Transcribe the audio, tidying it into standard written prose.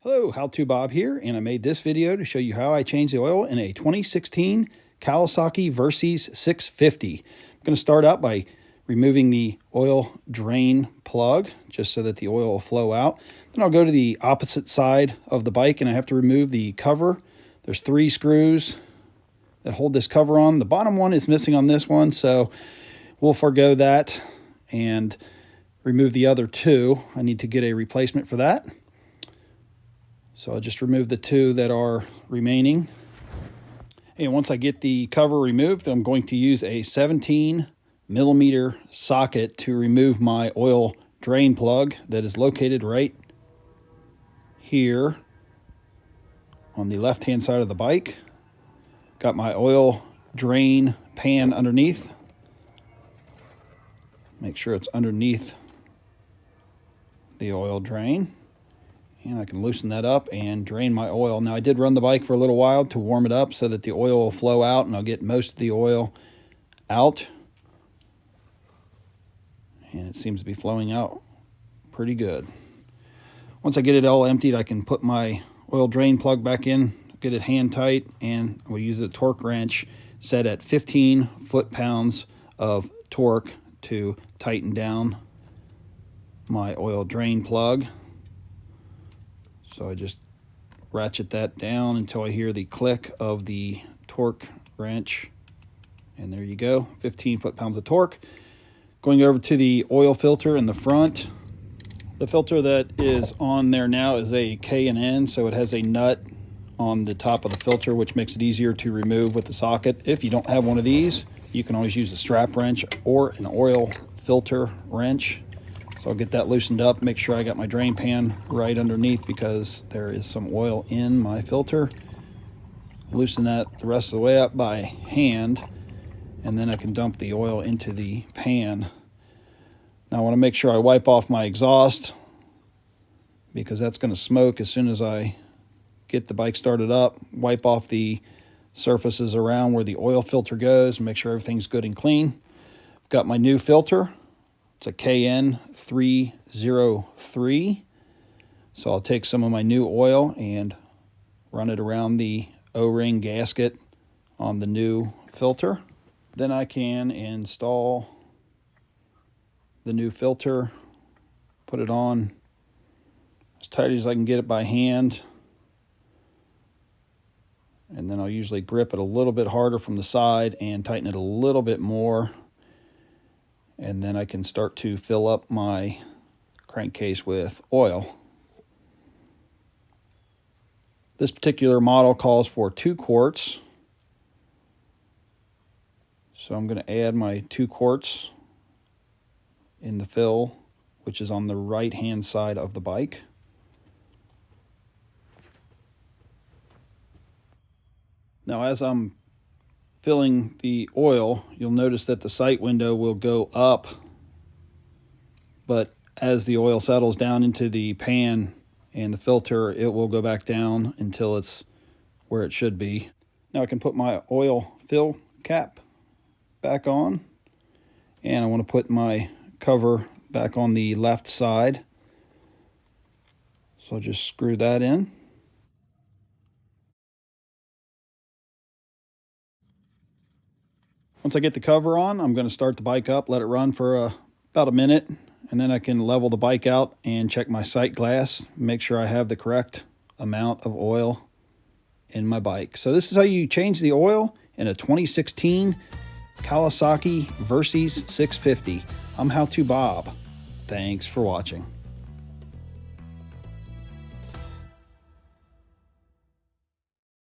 Hello, How To Bob here, and I made this video to show you how I changed the oil in a 2016 Kawasaki Versys 650. I'm going to start out by removing the oil drain plug just so that the oil will flow out. Then I'll go to the opposite side of the bike and I have to remove the cover. There's 3 screws that hold this cover on. The bottom one is missing on this one, so we'll forgo that and remove the other 2. I need to get a replacement for that. So I'll just remove the 2 that are remaining. And once I get the cover removed, I'm going to use a 17mm socket to remove my oil drain plug that is located right here on the left-hand side of the bike. Got my oil drain pan underneath. Make sure it's underneath the oil drain. And I can loosen that up and drain my oil. Now I did run the bike for a little while to warm it up so that the oil will flow out and I'll get most of the oil out. And it seems to be flowing out pretty good. Once I get it all emptied, I can put my oil drain plug back in, get it hand tight, and we'll use a torque wrench set at 15 foot-pounds of torque to tighten down my oil drain plug. So I just ratchet that down until I hear the click of the torque wrench. And there you go, 15 foot-pounds of torque. Going over to the oil filter in the front. The filter that is on there now is a K&N, so it has a nut on the top of the filter, which makes it easier to remove with the socket. If you don't have one of these, you can always use a strap wrench or an oil filter wrench. So I'll get that loosened up, make sure I got my drain pan right underneath because there is some oil in my filter. Loosen that the rest of the way up by hand, and then I can dump the oil into the pan. Now I want to make sure I wipe off my exhaust because that's going to smoke as soon as I get the bike started up. Wipe off the surfaces around where the oil filter goes and make sure everything's good and clean. I've got my new filter. It's a KN303. So I'll take some of my new oil and run it around the O-ring gasket on the new filter. Then I can install the new filter, put it on as tight as I can get it by hand. And then I'll usually grip it a little bit harder from the side and tighten it a little bit more. And then I can start to fill up my crankcase with oil. This particular model calls for 2 quarts. So I'm going to add my 2 quarts in the fill, which is on the right-hand side of the bike. Now as I'm filling the oil, you'll notice that the sight window will go up, but as the oil settles down into the pan and the filter, it will go back down until it's where it should be. Now I can put my oil fill cap back on, and I want to put my cover back on the left side. So I'll just screw that in. Once I get the cover on, I'm going to start the bike up, let it run for about a minute, and then I can level the bike out and check my sight glass, make sure I have the correct amount of oil in my bike. So this is how you change the oil in a 2016 Kawasaki Versys 650. I'm How To Bob. Thanks for watching.